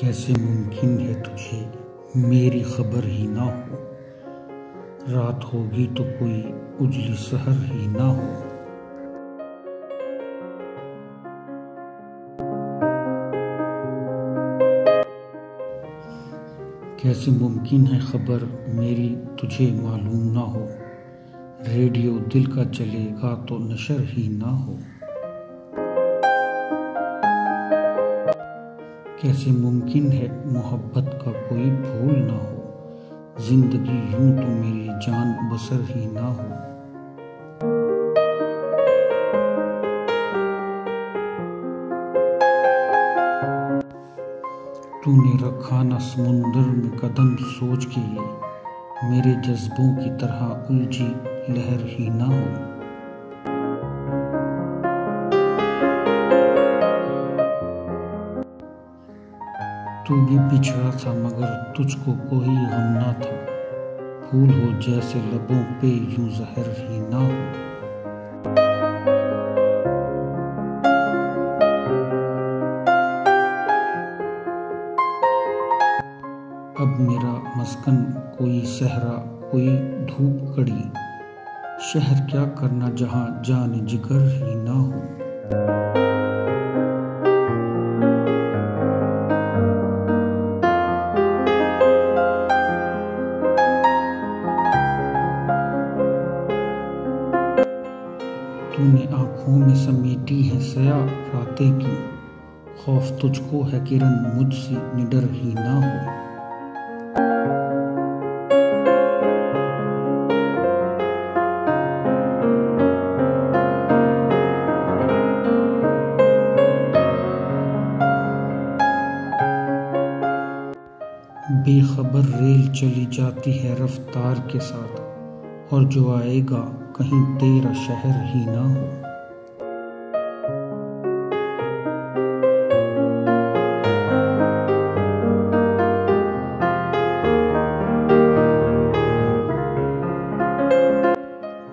कैसे मुमकिन है तुझे मेरी खबर ही ना हो। रात होगी तो कोई उजली सहर ही ना हो। कैसे मुमकिन है खबर मेरी तुझे मालूम ना हो। रेडियो दिल का चलेगा तो नशर ही ना हो। कैसे मुमकिन है मोहब्बत का कोई भूल ना हो। जिंदगी यूं तो मेरी जान बसर ही ना हो। तूने रखा ना समुंदर में कदम सोच के ये मेरे जज्बों की तरह उलझी लहर ही ना हो। तू भी बिछड़ा था मगर तुझको कोई गम ना था। फूल हो जैसे लबों पे यूं जहर ही ना हो। अब मेरा मस्कन कोई सहरा कोई धूप कड़ी। शहर क्या करना जहां जान जिगर ही ना हो। तूने आंखों में समेटी है सया रातें की। खौफ तुझको है किरण मुझसे निडर ही ना हो। बेखबर रेल चली जाती है रफ्तार के साथ। और जो आएगा कहीं तेरा शहर ही ना हो।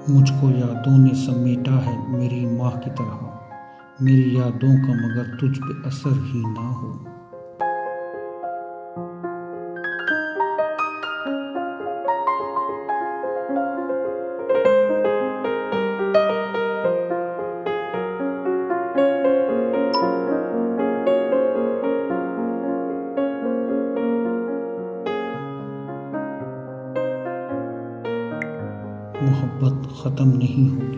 मुझको यादों ने समेटा है मेरी माँ की तरह। मेरी यादों का मगर तुझ पे असर ही ना हो। मोहब्बत ख़त्म नहीं होगी।